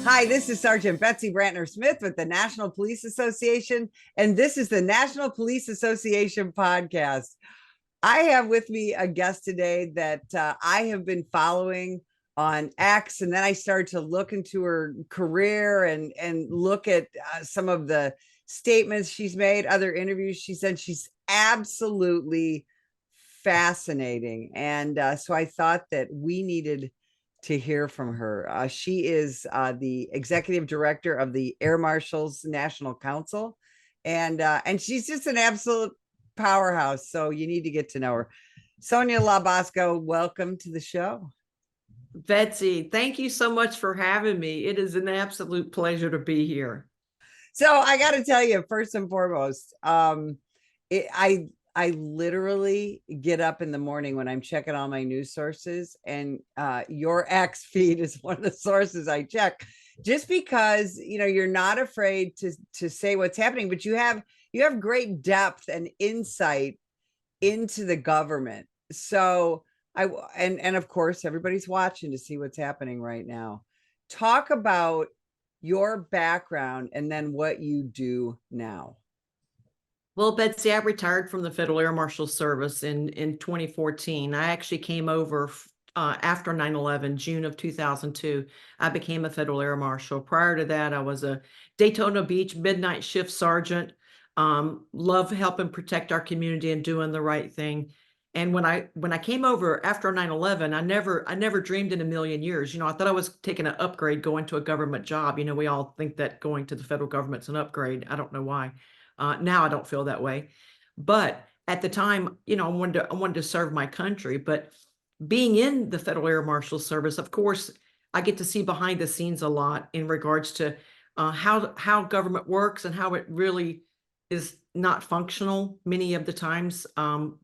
Hi, this is Sergeant Betsy Brantner Smith with the National Police Association, and this is the National Police Association podcast. I have with me a guest today that I have been following on X, and then I started to look into her career and look at some of the statements she's made, other interviews she said. She's absolutely fascinating, and so I thought that we needed to hear from her. She is the executive director of the Air Marshal's National Council, and she's just an absolute powerhouse. So you need to get to know her. Sonja LaBosco, welcome to the show. Betsy, thank you so much for having me. It is an absolute pleasure to be here. So I got to tell you, first and foremost, I literally get up in the morning when I'm checking all my news sources, and your X feed is one of the sources I check, just because you're not afraid to say what's happening, but you have great depth and insight into the government. So and of course everybody's watching to see what's happening right now. Talk about your background and then what you do now. Well, Betsy, I retired from the Federal Air Marshal Service in 2014. I actually came over after 9/11, June of 2002. I became a Federal Air Marshal. Prior to that, I was a Daytona Beach midnight shift sergeant. Love helping protect our community and doing the right thing. And when I came over after 9/11, I never dreamed in a million years. I thought I was taking an upgrade going to a government job. We all think that going to the federal government's an upgrade. I don't know why. Now I don't feel that way. But at the time, I wanted to serve my country. But being in the Federal Air Marshal Service, of course, I get to see behind the scenes a lot in regards to how government works and how it really is not functional many of the times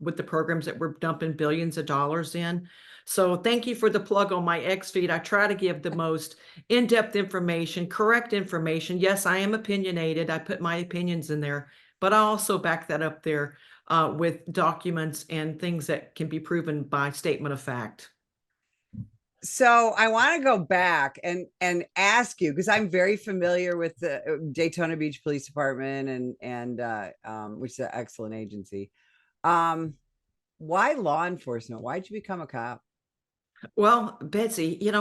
with the programs that we're dumping billions of dollars in. So thank you for the plug on my X feed. I try to give the most in-depth information, correct information. Yes, I am opinionated. I put my opinions in there, but I also back that up there with documents and things that can be proven by statement of fact. So I want to go back and ask you, because I'm very familiar with the Daytona Beach Police Department and which is an excellent agency. Why law enforcement? Why'd you become a cop? Well, Betsy,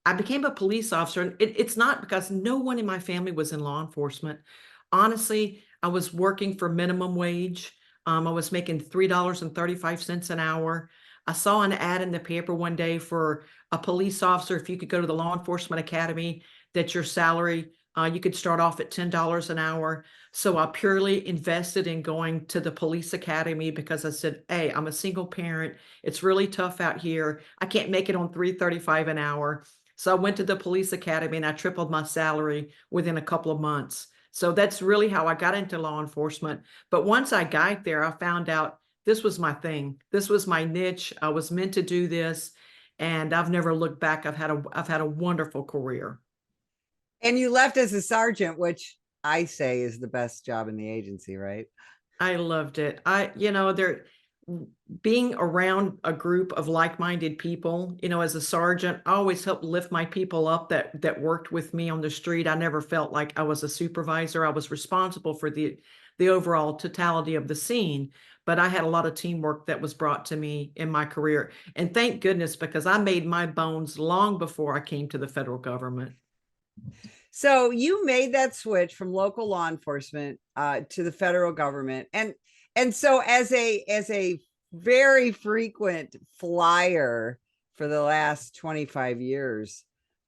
I became a police officer, and it's not because no one in my family was in law enforcement. Honestly, I was working for minimum wage. I was making $3.35 an hour. I saw an ad in the paper one day for a police officer. If you could go to the law enforcement academy, that your salary, you could start off at $10 an hour. So I purely invested in going to the police academy because I said, hey, I'm a single parent. It's really tough out here. I can't make it on $3.35 an hour. So I went to the police academy and I tripled my salary within a couple of months. So that's really how I got into law enforcement. But once I got there, I found out this was my thing. This was my niche. I was meant to do this, and I've never looked back. I've had a wonderful career. And you left as a sergeant, which I say is the best job in the agency, right? I loved it. There being around a group of like-minded people, as a sergeant, I always helped lift my people up that worked with me on the street. I never felt like I was a supervisor. I was responsible for the overall totality of the scene, but I had a lot of teamwork that was brought to me in my career. And thank goodness, because I made my bones long before I came to the federal government. So you made that switch from local law enforcement to the federal government, and so as a very frequent flyer for the last 25 years,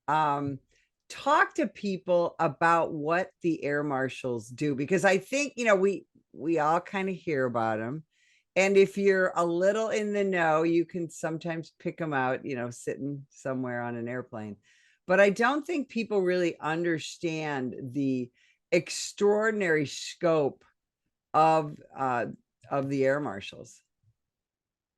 talk to people about what the air marshals do, because I think we all kind of hear about them, and if you're a little in the know, you can sometimes pick them out, sitting somewhere on an airplane. But I don't think people really understand the extraordinary scope of the air marshals.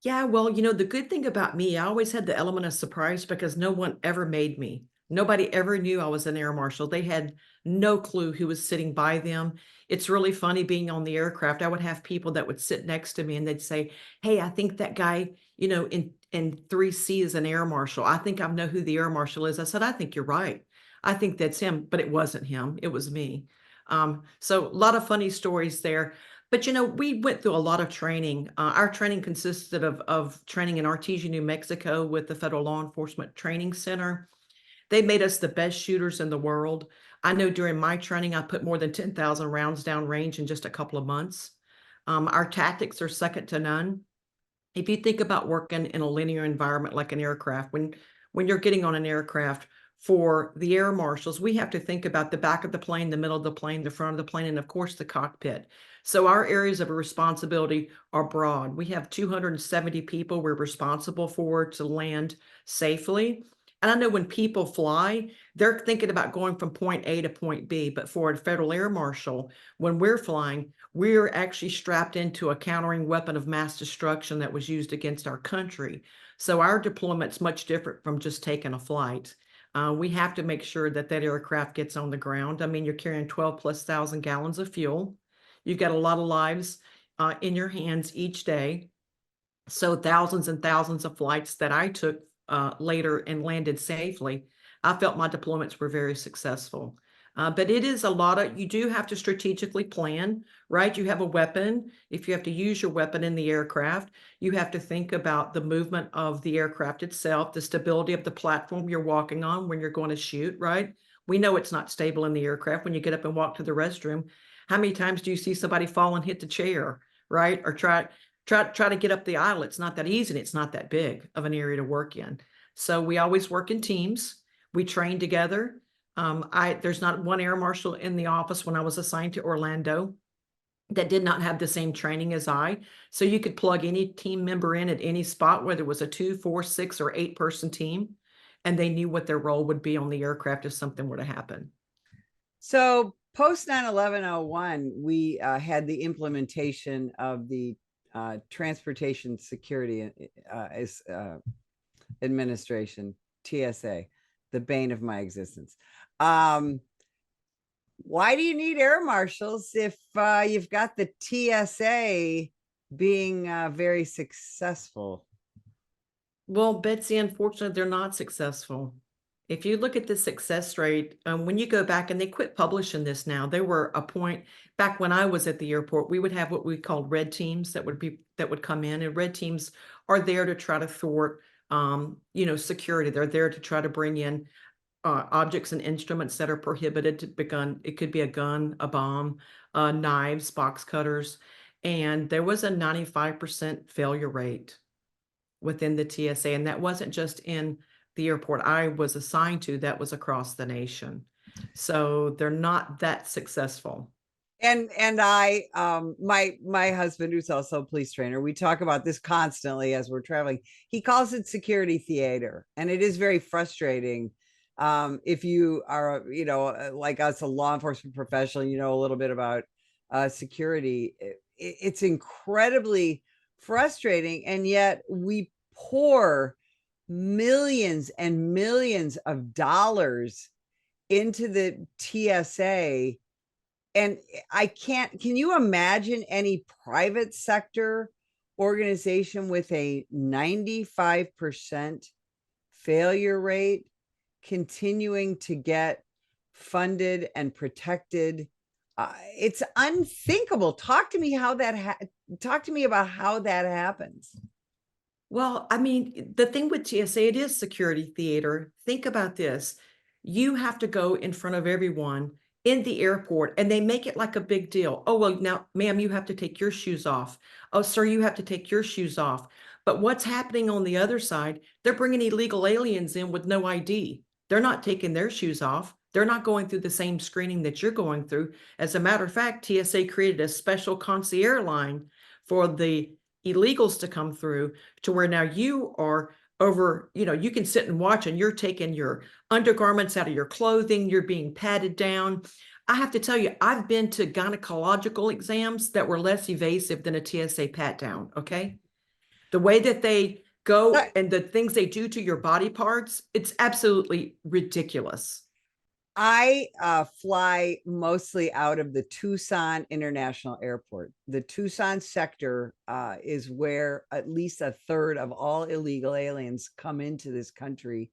Yeah, well, the good thing about me, I always had the element of surprise because no one ever made me. Nobody ever knew I was an air marshal. They had no clue who was sitting by them. It's really funny being on the aircraft. I would have people that would sit next to me and they'd say, "Hey, I think that guy, in 3C is an air marshal. I think I know who the air marshal is." I said, "I think you're right. I think that's him, but it wasn't him. It was me. So a lot of funny stories there. But we went through a lot of training. Our training consisted of training in Artesia, New Mexico, with the Federal Law Enforcement Training Center. They made us the best shooters in the world. I know during my training, I put more than 10,000 rounds down range in just a couple of months. Our tactics are second to none. If you think about working in a linear environment like an aircraft, when you're getting on an aircraft, for the air marshals, we have to think about the back of the plane, the middle of the plane, the front of the plane, and of course the cockpit. So our areas of responsibility are broad. We have 270 people we're responsible for to land safely. And I know when people fly, they're thinking about going from point A to point B, but for a federal air marshal, when we're flying, we're actually strapped into a countering weapon of mass destruction that was used against our country. So our deployment's much different from just taking a flight. We have to make sure that that aircraft gets on the ground. I mean, you're carrying 12 plus thousand gallons of fuel. You've got a lot of lives in your hands each day. So thousands and thousands of flights that I took later and landed safely, I felt my deployments were very successful. But it is a lot of, you do have to strategically plan, right? You have a weapon. If you have to use your weapon in the aircraft, you have to think about the movement of the aircraft itself, the stability of the platform you're walking on when you're going to shoot, right? We know it's not stable in the aircraft when you get up and walk to the restroom. How many times do you see somebody fall and hit the chair, right? Or try to get up the aisle. It's not that easy and it's not that big of an area to work in. So we always work in teams. We train together. There's not one air marshal in the office when I was assigned to Orlando that did not have the same training as I. So you could plug any team member in at any spot, whether it was a 2, 4, 6, or 8-person team, and they knew what their role would be on the aircraft if something were to happen. So post 9/11/01, we had the implementation of the Transportation Security Administration, TSA, the bane of my existence. Why do you need air marshals if you've got the TSA being very successful? Well, Betsy, unfortunately, they're not successful. If you look at the success rate, when you go back, and they quit publishing this now, there were a point back when I was at the airport, we would have what we called red teams that would come in, and red teams are there to try to thwart, security. They're there to try to bring in objects and instruments that are prohibited to be gun. It could be a gun, a bomb, knives, box cutters, and there was a 95% failure rate within the TSA, and that wasn't just in the airport I was assigned to, that was across the nation. So they're not that successful. And I my husband, who's also a police trainer, we talk about this constantly as we're traveling. He calls it security theater, and it is very frustrating. If you are, like us, a law enforcement professional, you know a little bit about security. It's incredibly frustrating, and yet we pour millions and millions of dollars into the TSA. And can you imagine any private sector organization with a 95% failure rate continuing to get funded and protected? It's unthinkable. Talk to me about how that happens. Well, I mean, the thing with TSA, it is security theater. Think about this. You have to go in front of everyone in the airport, and they make it like a big deal. Oh, well, now, ma'am, you have to take your shoes off. Oh, sir, you have to take your shoes off. But what's happening on the other side? They're bringing illegal aliens in with no ID. They're not taking their shoes off. They're not going through the same screening that you're going through. As a matter of fact, TSA created a special concierge line for the illegals to come through, to where now you are over, you can sit and watch, and you're taking your undergarments out of your clothing, you're being patted down. I have to tell you, I've been to gynecological exams that were less evasive than a TSA pat down, okay? The way that they go and the things they do to your body parts, it's absolutely ridiculous. I fly mostly out of the Tucson International Airport. The Tucson sector is where at least a third of all illegal aliens come into this country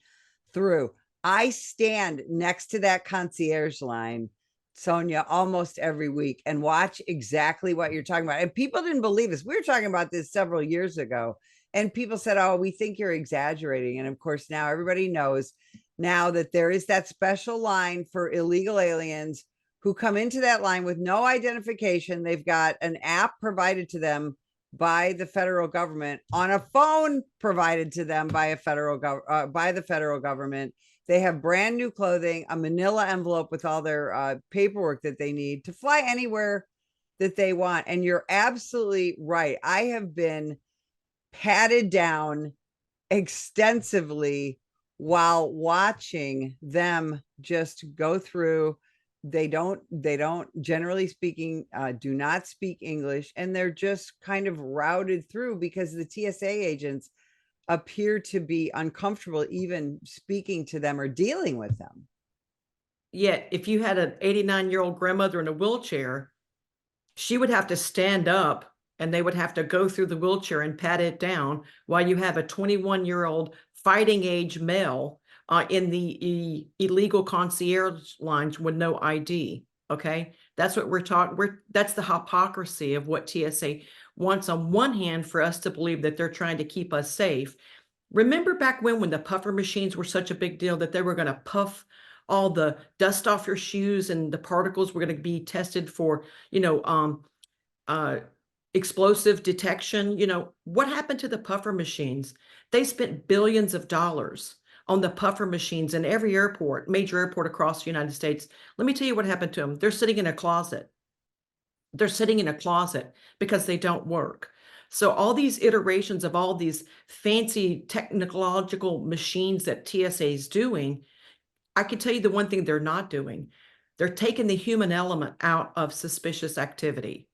through. I stand next to that concierge line, Sonja, almost every week and watch exactly what you're talking about. And people didn't believe us. We were talking about this several years ago, and people said, "Oh, we think you're exaggerating." And of course, now everybody knows now that there is that special line for illegal aliens who come into that line with no identification. They've got an app provided to them by the federal government on a phone provided to them by by the federal government. They have brand new clothing, a manila envelope with all their paperwork that they need to fly anywhere that they want. And you're absolutely right. I have been patted down extensively while watching them just go through. They don't generally speaking, do not speak English, and they're just kind of routed through because the TSA agents appear to be uncomfortable even speaking to them or dealing with them. Yet, if you had an 89-year-old grandmother in a wheelchair, she would have to stand up and they would have to go through the wheelchair and pat it down while you have a 21-year-old fighting age male in the illegal concierge lines with no ID. Okay. That's what we're talking. That's the hypocrisy of what TSA wants on one hand for us to believe that they're trying to keep us safe. Remember back when the puffer machines were such a big deal that they were going to puff all the dust off your shoes and the particles were going to be tested for, uh, explosive detection. What happened to the puffer machines? They spent billions of dollars on the puffer machines in every airport, major airport across the United States. Let me tell you what happened to them. They're sitting in a closet. They're sitting in a closet because they don't work. So all these iterations of all these fancy technological machines that TSA is doing, I can tell you the one thing they're not doing. They're taking the human element out of suspicious activity.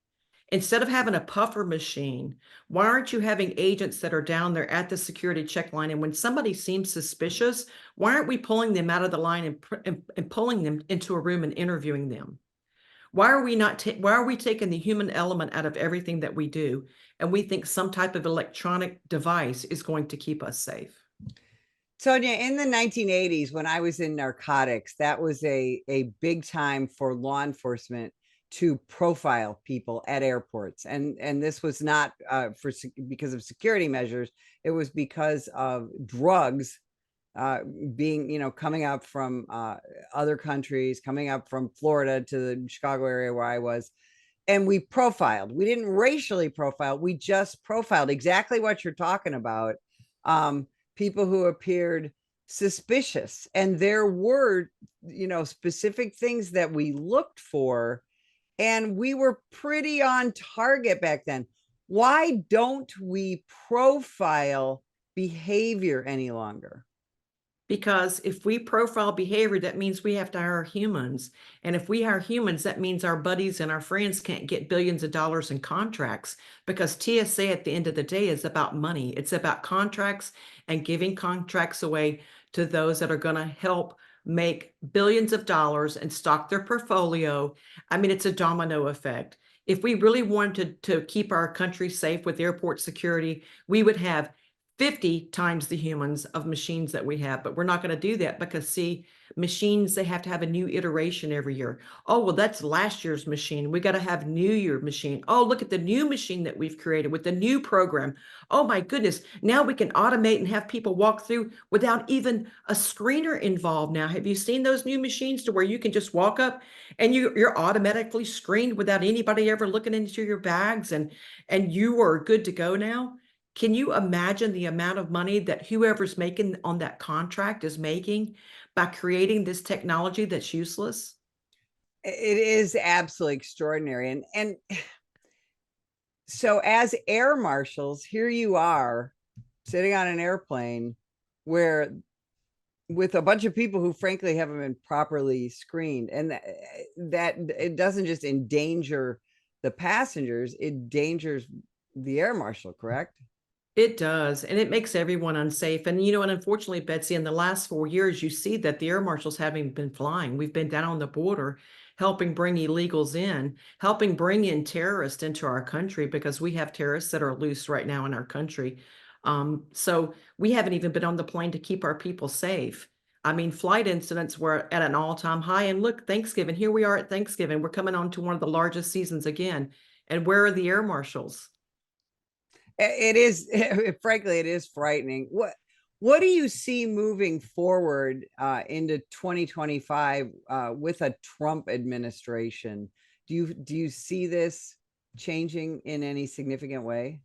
Instead of having a puffer machine, why aren't you having agents that are down there at the security check line? And when somebody seems suspicious, why aren't we pulling them out of the line and pulling them into a room and interviewing them? Why are we not? Why are we taking the human element out of everything that we do? And we think some type of electronic device is going to keep us safe. Sonja, in the 1980s, when I was in narcotics, that was a big time for law enforcement to profile people at airports. And this was not because of security measures. It was because of drugs being, coming up from other countries, coming up from Florida to the Chicago area where I was. And we profiled. We didn't racially profile. We just profiled exactly what you're talking about. People who appeared suspicious. And there were, specific things that we looked for. And we were pretty on target back then. Why don't we profile behavior any longer? Because if we profile behavior, that means we have to hire humans. And if we hire humans, that means our buddies and our friends can't get billions of dollars in contracts because TSA at the end of the day is about money. It's about contracts and giving contracts away to those that are going to help make billions of dollars and stock their portfolio. I mean, it's a domino effect. If we really wanted to keep our country safe with airport security, we would have 50 times the humans of machines that we have, but we're not going to do that because see, machines, they have to have a new iteration every year. Oh, well, that's last year's machine. We got to have new year machine. Oh, look at the new machine that we've created with the new program. Oh my goodness. Now we can automate and have people walk through without even a screener involved. Now, have you seen those new machines to where you can just walk up and you're automatically screened without anybody ever looking into your bags and you are good to go now? Can you imagine the amount of money that whoever's making on that contract is making by creating this technology that's useless? It is absolutely extraordinary. And so as air marshals, here you are sitting on an airplane where with a bunch of people who frankly haven't been properly screened, and that it doesn't just endanger the passengers, it endangers the air marshal, correct? It does, and it makes everyone unsafe. And and unfortunately, Betsy, in the last 4 years, you see that the air marshals haven't been flying. We've been down on the border helping bring illegals in, helping bring in terrorists into our country because we have terrorists that are loose right now in our country. So we haven't even been on the plane to keep our people safe. I mean, flight incidents were at an all-time high. And look, Thanksgiving, here we are at Thanksgiving. We're coming on to one of the largest seasons again. And where are the air marshals? It is, frankly, it is frightening. What do you see moving forward into 2025 with a Trump administration? Do you see this changing in any significant way?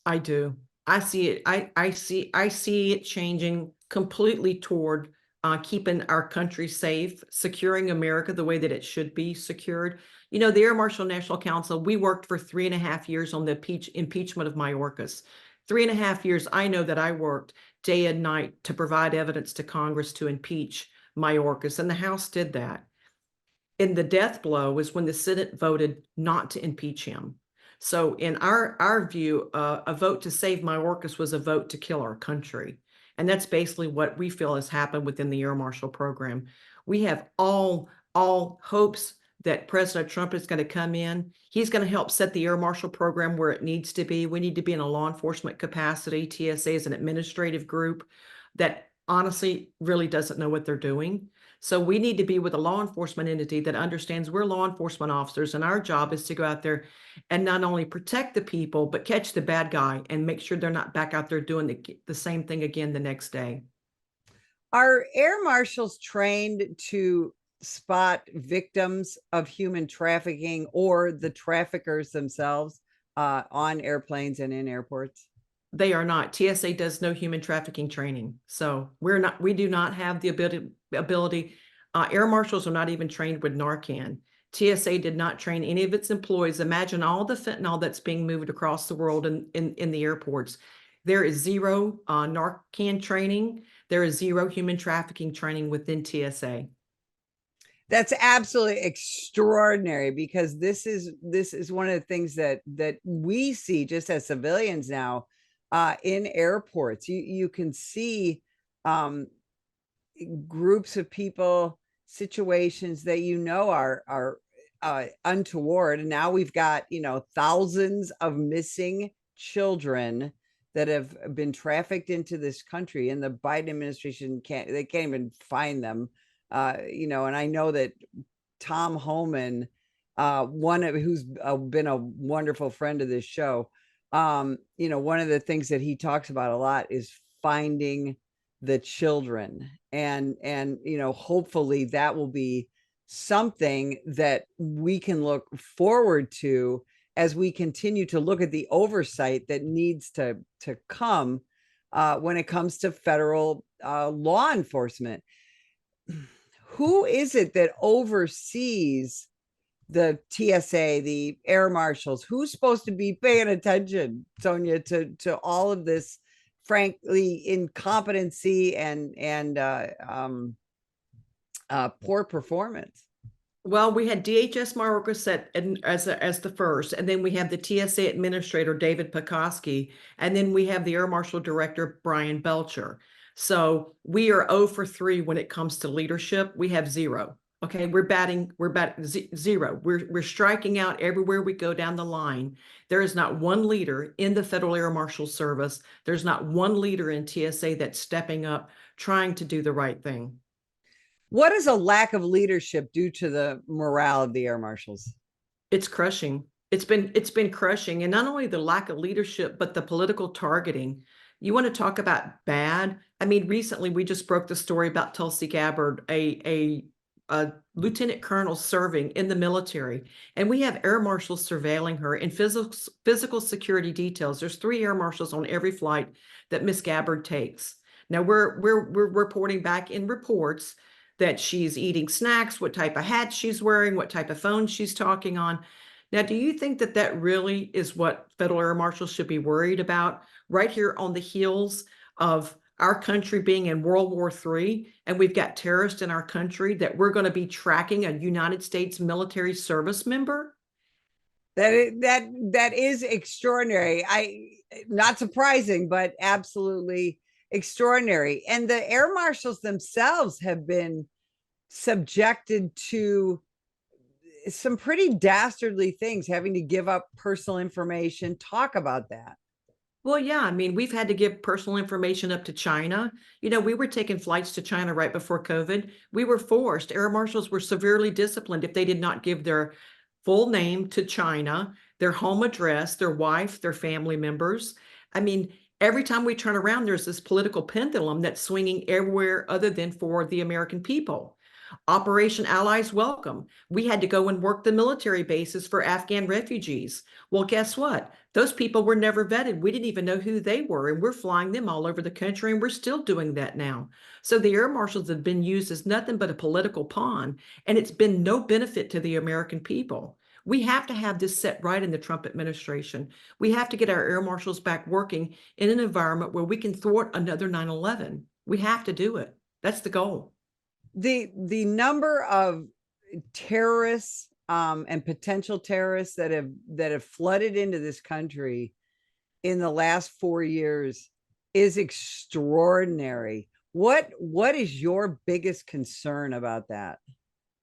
I do. I see it. I see it changing completely toward keeping our country safe, securing America the way that it should be secured. You know, the Air Marshal National Council, we worked for 3.5 years on the impeachment of Mayorkas. 3.5 years, I know that I worked day and night to provide evidence to Congress to impeach Mayorkas, and the House did that. And the death blow was when the Senate voted not to impeach him. So in our view, a vote to save Mayorkas was a vote to kill our country. And that's basically what we feel has happened within the Air Marshal program. We have all hopes that President Trump is going to come in. He's going to help set the Air Marshal program where it needs to be. We need to be in a law enforcement capacity. TSA is an administrative group that honestly really doesn't know what they're doing. So we need to be with a law enforcement entity that understands we're law enforcement officers, and our job is to go out there and not only protect the people, but catch the bad guy and make sure they're not back out there doing the same thing again the next day. Are air marshals trained to spot victims of human trafficking or the traffickers themselves on airplanes and in airports? They are not. TSA does no human trafficking training. So we do not have the ability. Air marshals are not even trained with Narcan. TSA did not train any of its employees. Imagine all the fentanyl that's being moved across the world in the airports. There is zero Narcan training. There is zero human trafficking training within TSA. That's absolutely extraordinary, because this is one of the things that we see just as civilians now in airports. You can see groups of people, situations that are untoward, and now we've got thousands of missing children that have been trafficked into this country, and the Biden administration can't even find them. And I know that Tom Homan, who's been a wonderful friend of this show, one of the things that he talks about a lot is finding the children, and hopefully that will be something that we can look forward to as we continue to look at the oversight that needs to come when it comes to federal law enforcement. Who is it that oversees the TSA, the air marshals? Who's supposed to be paying attention, Sonja, to all of this, frankly, incompetency and poor performance? Well, we had DHS Mayorkas set as the first, and then we have the TSA administrator, David Pekoski, and then we have the Air Marshal Director, Brian Belcher. So we are 0 for 3 when it comes to leadership. We have 0. Okay, we're batting 0. We're striking out everywhere we go down the line. There is not one leader in the Federal Air Marshal Service. There's not one leader in TSA that's stepping up, trying to do the right thing. What does a lack of leadership do to the morale of the air marshals? It's crushing. It's been crushing, and not only the lack of leadership, but the political targeting. You want to talk about bad? I mean, recently we just broke the story about Tulsi Gabbard, a lieutenant colonel serving in the military, and we have air marshals surveilling her in physical security details. There's 3 air marshals on every flight that Miss Gabbard takes. Now we're reporting back in reports that she's eating snacks, what type of hat she's wearing, what type of phone she's talking on. Now, do you think that that really is what federal air marshals should be worried about right here on the heels of our country being in World War III, and we've got terrorists in our country, that we're going to be tracking a United States military service member? That is extraordinary. Not surprising, but absolutely extraordinary. And the air marshals themselves have been subjected to some pretty dastardly things, having to give up personal information. Talk about that. Well, yeah, I mean, we've had to give personal information up to China. We were taking flights to China right before COVID. We were forced. Air marshals were severely disciplined if they did not give their full name to China, their home address, their wife, their family members. I mean, every time we turn around, there's this political pendulum that's swinging everywhere other than for the American people. Operation Allies Welcome. We had to go and work the military bases for Afghan refugees. Well, guess what? Those people were never vetted. We didn't even know who they were, and we're flying them all over the country, and we're still doing that now. So the air marshals have been used as nothing but a political pawn, and it's been no benefit to the American people. We have to have this set right in the Trump administration. We have to get our air marshals back working in an environment where we can thwart another 9/11. We have to do it. That's the goal. The number of terrorists and potential terrorists that have flooded into this country in the last 4 years is extraordinary. What is your biggest concern about that?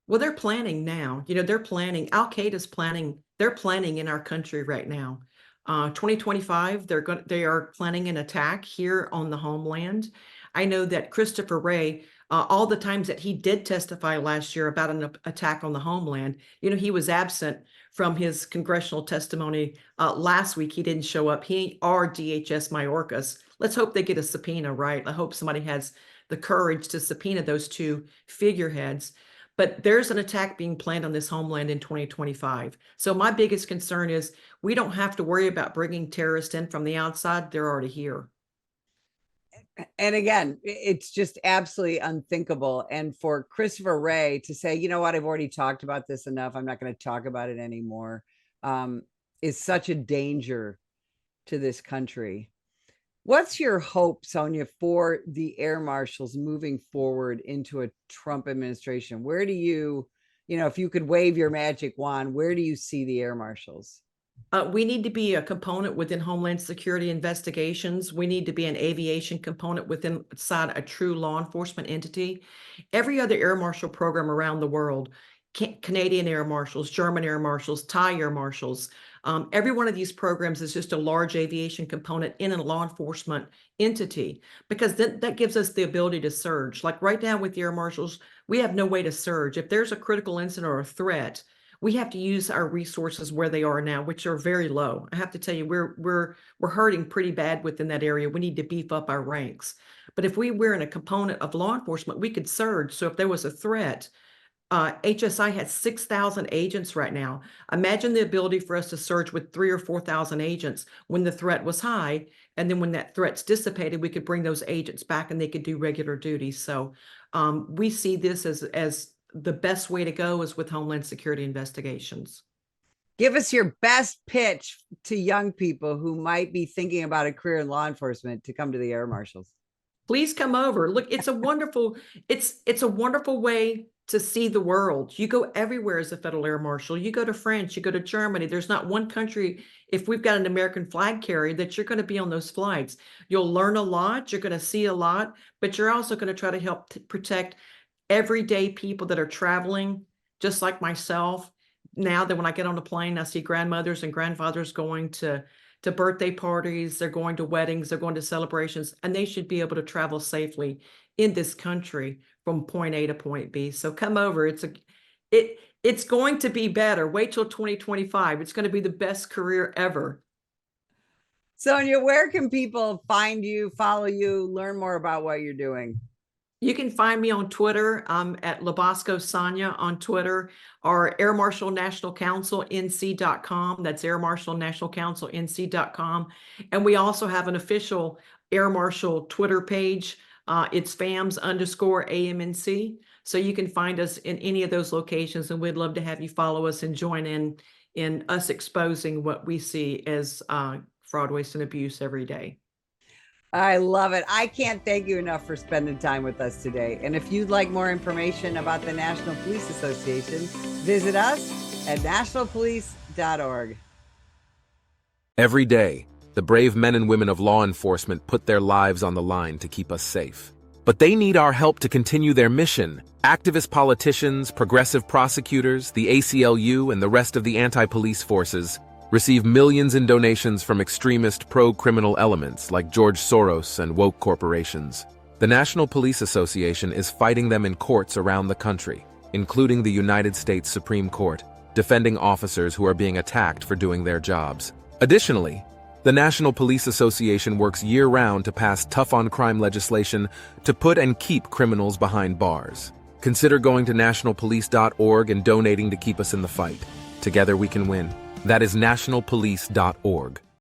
Well, they're planning now. They're planning. Al Qaeda's planning. They're planning in our country right now. 2025, they are planning an attack here on the homeland. I know that Christopher Wray, all the times that he did testify last year about an attack on the homeland, he was absent from his congressional testimony last week. He didn't show up. He or DHS Mayorkas. Let's hope they get a subpoena, right? I hope somebody has the courage to subpoena those two figureheads. But there's an attack being planned on this homeland in 2025. So my biggest concern is we don't have to worry about bringing terrorists in from the outside. They're already here. And again, it's just absolutely unthinkable. And for Christopher Wray to say, you know what, I've already talked about this enough, I'm not going to talk about it anymore, is such a danger to this country. What's your hope, Sonja, for the air marshals moving forward into a Trump administration? Where do you, if you could wave your magic wand, where do you see the air marshals? We need to be a component within Homeland Security investigations. We need to be an aviation component within inside a true law enforcement entity. Every other air marshal program around the world, Canadian air marshals, German air marshals, Thai air marshals, every one of these programs is just a large aviation component in a law enforcement entity, because that gives us the ability to surge. Like right now with the air marshals, we have no way to surge. If there's a critical incident or a threat, we have to use our resources where they are now, which are very low. I have to tell you, we're hurting pretty bad within that area. We need to beef up our ranks. But if we were in a component of law enforcement, we could surge. So if there was a threat, HSI has 6,000 agents right now. Imagine the ability for us to surge with 3,000 or 4,000 agents when the threat was high. And then when that threat's dissipated, we could bring those agents back and they could do regular duty. So we see this as the best way to go is with Homeland Security investigations. Give us your best pitch to young people who might be thinking about a career in law enforcement to come to the air marshals. Please come over. Look, it's a wonderful way to see the world. You go everywhere as a federal air marshal. You go to France, you go to Germany. There's not one country, if we've got an American flag carrier, that you're going to be on those flights. You'll learn a lot, you're going to see a lot, but you're also going to try to help protect everyday people that are traveling, just like myself. Now that when I get on a plane, I see grandmothers and grandfathers going to birthday parties, they're going to weddings, they're going to celebrations, and they should be able to travel safely in this country from point A to point B. So come over. It's going to be better. Wait till 2025. It's going to be the best career ever. Sonja, where can people find you, follow you, learn more about what you're doing? You can find me on Twitter. I'm at LaBosco Sonja on Twitter, or Air Marshal National Council NC.com. That's Air Marshal National Council NC.com. And we also have an official Air Marshal Twitter page. It's FAMS_AMNC. So you can find us in any of those locations, and we'd love to have you follow us and join in us exposing what we see as fraud, waste, and abuse every day. I love it. I can't thank you enough for spending time with us today. And if you'd like more information about the National Police Association, visit us at nationalpolice.org. Every day, the brave men and women of law enforcement put their lives on the line to keep us safe. But they need our help to continue their mission. Activist politicians, progressive prosecutors, the ACLU, and the rest of the anti-police forces, receive millions in donations from extremist pro-criminal elements like George Soros and woke corporations. The National Police Association is fighting them in courts around the country, including the United States Supreme Court, defending officers who are being attacked for doing their jobs. Additionally, the National Police Association works year-round to pass tough-on-crime legislation to put and keep criminals behind bars. Consider going to nationalpolice.org and donating to keep us in the fight. Together we can win. That is nationalpolice.org.